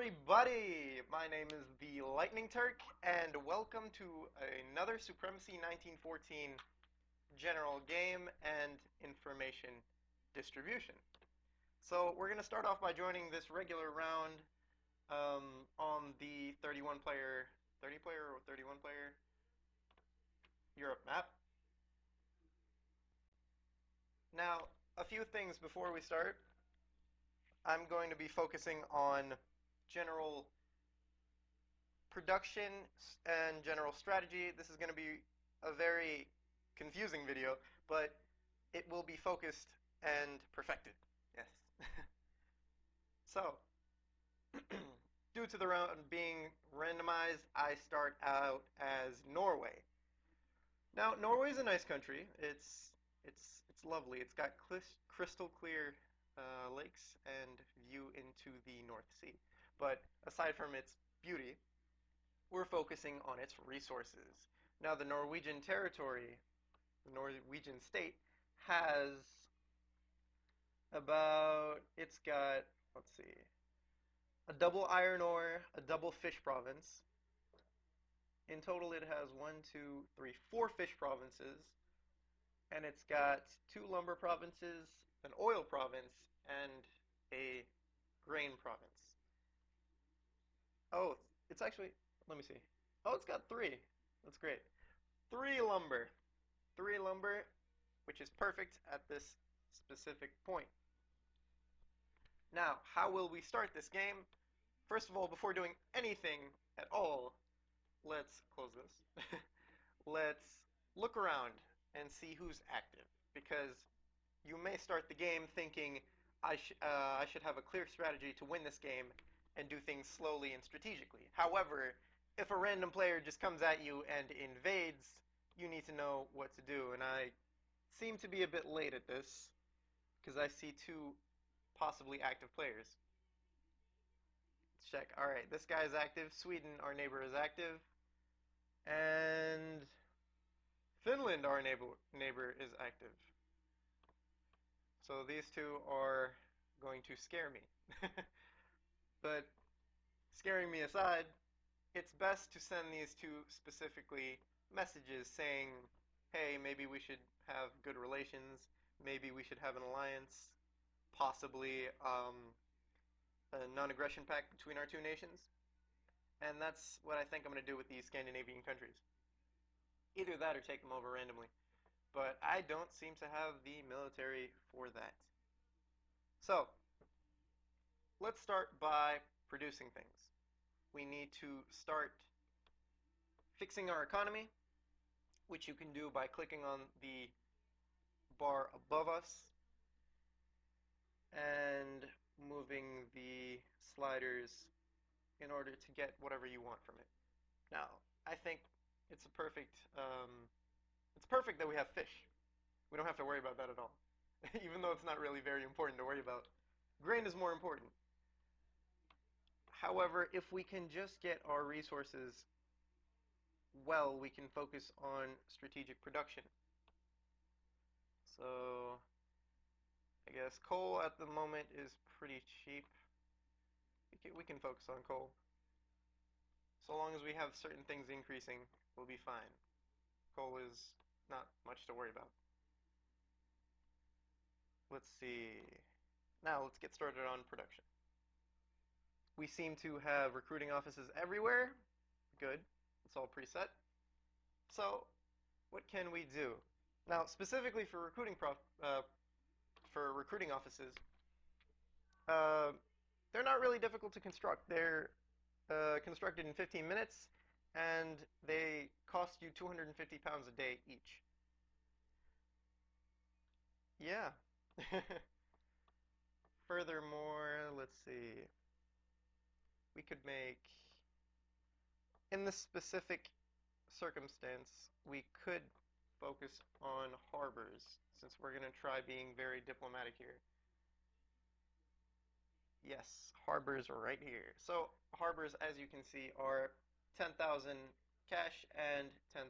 everybody! My name is the Lightning Turk, and welcome to another Supremacy 1914 general game and information distribution. So we're going to start off by joining this regular round on the 31 player, 30 player or 31 player Europe map. Now, a few things before we start. I'm going to be focusing on general production and general strategy. This is going to be a very confusing video, but it will be focused and perfected. Yes. So, due to the round being randomized, I start out as Norway. Now, Norway is a nice country. It's lovely. It's got crystal clear lakes and view into the North Sea. But aside from its beauty, we're focusing on its resources. Now, the Norwegian territory, the Norwegian state, has it's got, let's see, a double iron ore, a double fish province. In total, it has 4 fish provinces, and it's got 2 lumber provinces, an oil province, and a grain province. Oh, it's actually, let me see. Oh, it's got 3. That's great. 3 lumber. 3 lumber, which is perfect at this specific point. Now, how will we start this game? First of all, before doing anything at all, let's close this. Let's look around and see who's active, because you may start the game thinking I should have a clear strategy to win this game and do things slowly and strategically. However, if a random player just comes at you and invades, you need to know what to do, and I seem to be a bit late at this because I see 2 possibly active players. Let's check. Alright, this guy is active. Sweden, our neighbor, is active. And Finland, our neighbor, is active. So these 2 are going to scare me. But scaring me aside, it's best to send these 2 specifically messages saying, hey, maybe we should have good relations, maybe we should have an alliance, possibly a non-aggression pact between our 2 nations. And that's what I think I'm going to do with these Scandinavian countries. Either that or take them over randomly. But I don't seem to have the military for that. So, let's start by producing things. We need to start fixing our economy, which you can do by clicking on the bar above us and moving the sliders in order to get whatever you want from it. Now, I think it's perfect that we have fish. We don't have to worry about that at all. Even though it's not really very important to worry about. Grain is more important. However, if we can just get our resources well, we can focus on strategic production. So, I guess coal at the moment is pretty cheap. We can focus on coal. So long as we have certain things increasing, we'll be fine. Coal is not much to worry about. Let's see. Now let's get started on production. We seem to have recruiting offices everywhere. Good. It's all preset. So, what can we do? Now, specifically for recruiting offices, they're not really difficult to construct. They're constructed in 15 minutes, and they cost you 250 pounds a day each. Yeah. Furthermore, let's see. We could make, in this specific circumstance, we could focus on harbors, since we're going to try being very diplomatic here. Yes, harbors are right here. So, harbors, as you can see, are 10,000 cash and 10,000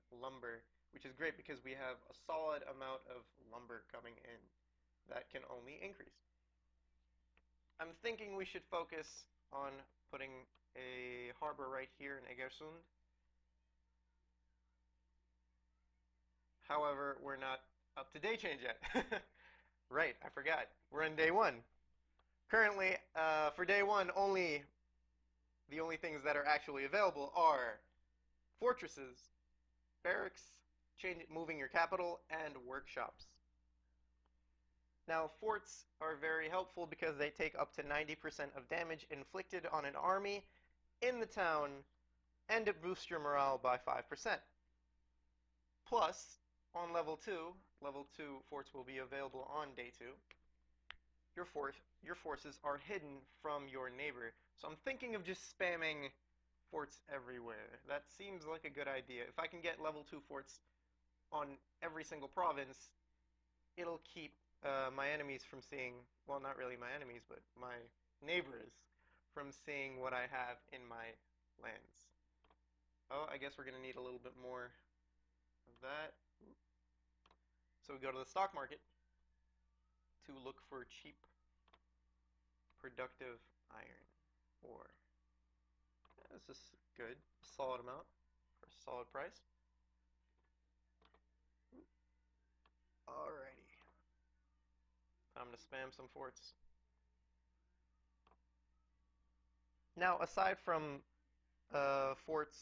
lumber, which is great because we have a solid amount of lumber coming in that can only increase. I'm thinking we should focus on putting a harbor right here in Egersund. However, we're not up to day change yet. Right, I forgot. We're on day one. Currently, for day one, the only things that are actually available are fortresses, barracks, moving your capital, and workshops. Now, forts are very helpful because they take up to 90% of damage inflicted on an army in the town, and it boosts your morale by 5%. Plus, on level 2 forts will be available on day 2. Your forces are hidden from your neighbor. So I'm thinking of just spamming forts everywhere. That seems like a good idea. If I can get level 2 forts on every single province, it'll keep my enemies from seeing, well, not really my enemies, but my neighbors from seeing what I have in my lands. Oh, I guess we're going to need a little bit more of that. So we go to the stock market to look for cheap, productive iron ore. This is good, solid amount for a solid price. Alrighty, I'm gonna spam some forts. Now, aside from forts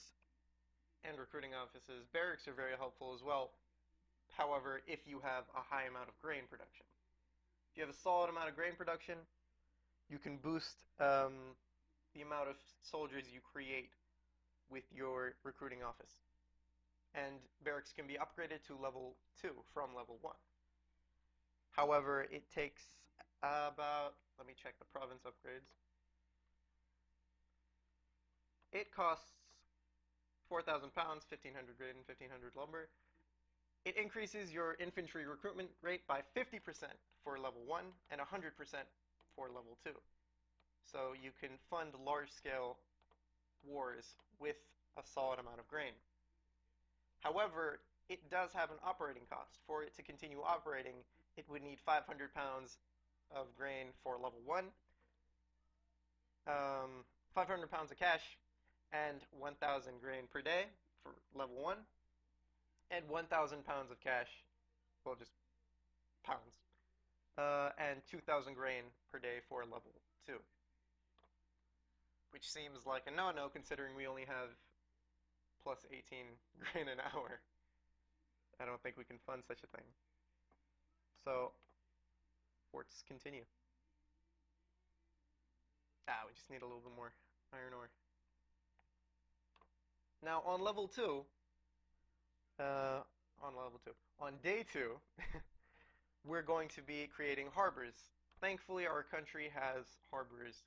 and recruiting offices, barracks are very helpful as well. However, if you have a high amount of grain production. If you have a solid amount of grain production, you can boost the amount of soldiers you create with your recruiting office. And barracks can be upgraded to level 2 from level 1. However, it takes about, let me check the province upgrades. It costs 4,000 pounds, 1,500 grain, and 1,500 lumber. It increases your infantry recruitment rate by 50% for level 1 and 100% for level 2. So you can fund large-scale wars with a solid amount of grain. However, it does have an operating cost. For it to continue operating, it would need 500 pounds of grain for level 1, 500 pounds of cash, and 1,000 grain per day for level 1, and 1,000 pounds of cash, well, just pounds, and 2,000 grain per day for level 2. Which seems like a no-no considering we only have plus 18 grain an hour. I don't think we can fund such a thing. So, forts continue. We just need a little bit more iron ore. Now, on level 2, on day 2, we're going to be creating harbors. Thankfully, our country has harbors,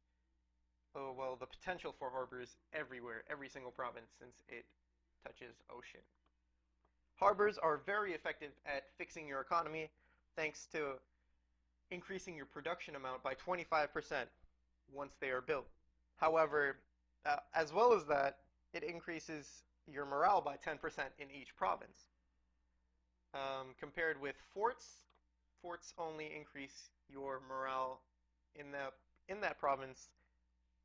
well, the potential for harbors everywhere, every single province, since it touches ocean. Harbors are very effective at fixing your economy, thanks to increasing your production amount by 25% once they are built. However, as well as that, it increases your morale by 10% in each province. Compared with forts, forts only increase your morale in that province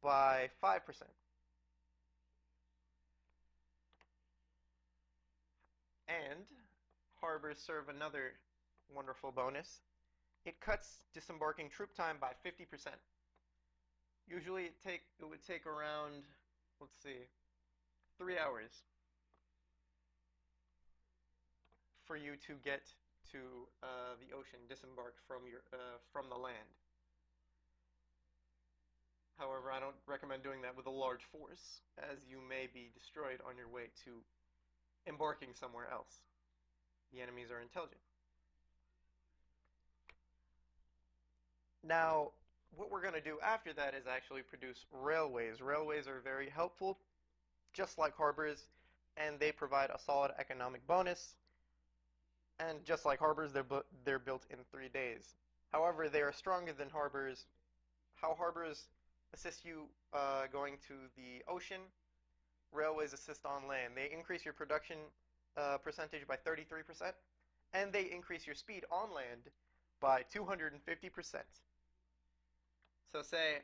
by 5%. And harbors serve another wonderful bonus. It cuts disembarking troop time by 50%. Usually it would take around, let's see, 3 hours for you to get to the ocean, disembark from the land. However, I don't recommend doing that with a large force, as you may be destroyed on your way to embarking somewhere else. The enemies are intelligent. Now, what we're going to do after that is actually produce railways. Railways are very helpful, just like harbors, and they provide a solid economic bonus. And just like harbors, they're built in 3 days. However, they are stronger than harbors. How harbors assist you going to the ocean, railways assist on land. They increase your production percentage by 33%, and they increase your speed on land by 250%. So say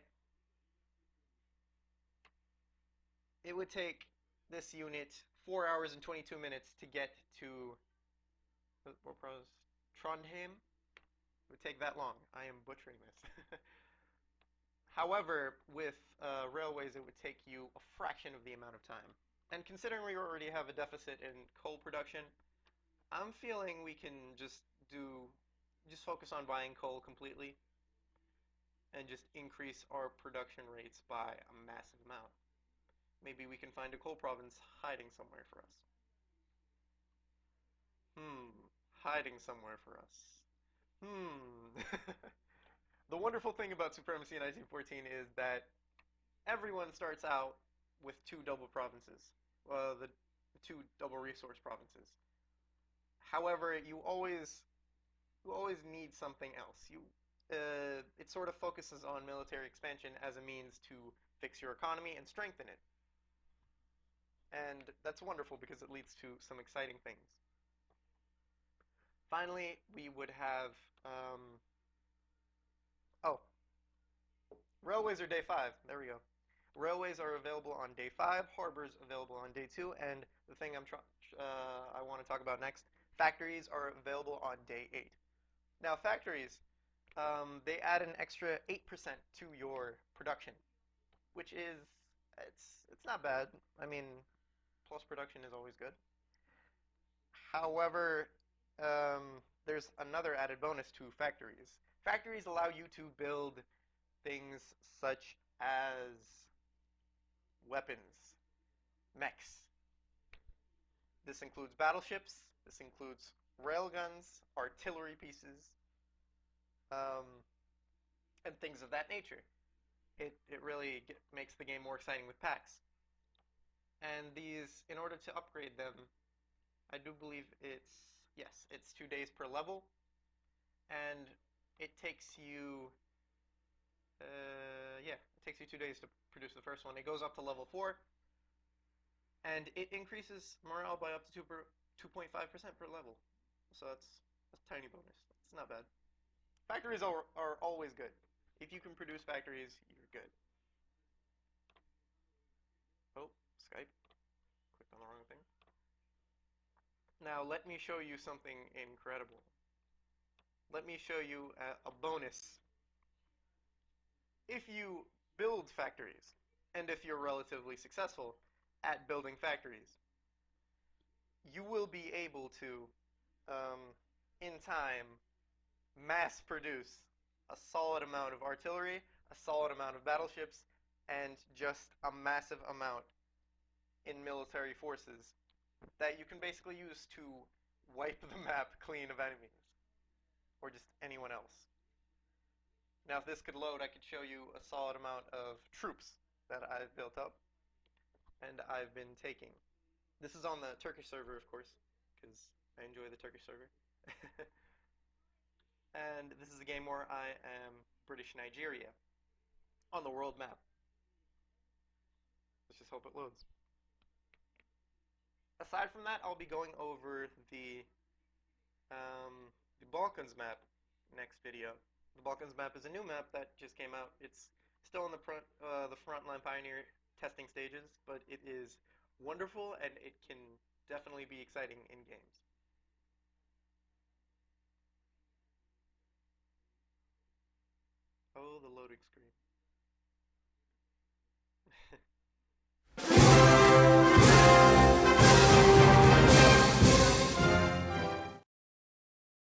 it would take this unit 4 hours and 22 minutes to get to what pros Trondheim. It would take that long. I am butchering this. However, with railways, it would take you a fraction of the amount of time. And considering we already have a deficit in coal production, I'm feeling we can just focus on buying coal completely and just increase our production rates by a massive amount. Maybe we can find a coal province hiding somewhere for us. Hmm, hiding somewhere for us. Hmm. The wonderful thing about Supremacy in 1914 is that everyone starts out with two double provinces, the two double resource provinces. However, you always need something else. It sort of focuses on military expansion as a means to fix your economy and strengthen it. And that's wonderful because it leads to some exciting things. Finally, we would have, oh, railways are day 5. There we go. Railways are available on day 5, harbors available on day 2, and the thing I want to talk about next, factories are available on day 8. Now, factories, they add an extra 8% to your production, which is it's not bad. I mean, plus production is always good. However, there's another added bonus to factories. Factories allow you to build things such as weapons, mechs. This includes battleships. This includes railguns, artillery pieces, um, and things of that nature. It really makes the game more exciting with packs. And these, in order to upgrade them, I do believe it's 2 days per level, and it takes you, yeah, it takes you 2 days to produce the first one. It goes up to level 4, and it increases morale by up to 2.5% per level. So that's a tiny bonus. It's not bad. Factories are always good. If you can produce factories, you're good. Oh, Skype. Clicked on the wrong thing. Now let me show you something incredible. Let me show you a bonus. If you build factories, and if you're relatively successful at building factories, you will be able to, um, in time, mass produce a solid amount of artillery, a solid amount of battleships, and just a massive amount in military forces that you can basically use to wipe the map clean of enemies, or just anyone else. Now, if this could load, I could show you a solid amount of troops that I've built up and I've been taking. This is on the Turkish server, of course, because I enjoy the Turkish server. And this is a game where I am British Nigeria on the world map. Let's just hope it loads. Aside from that, I'll be going over the Balkans map next video. The Balkans map is a new map that just came out. It's still in the frontline pioneer testing stages, but it is wonderful and it can definitely be exciting in games. Oh, the loading screen.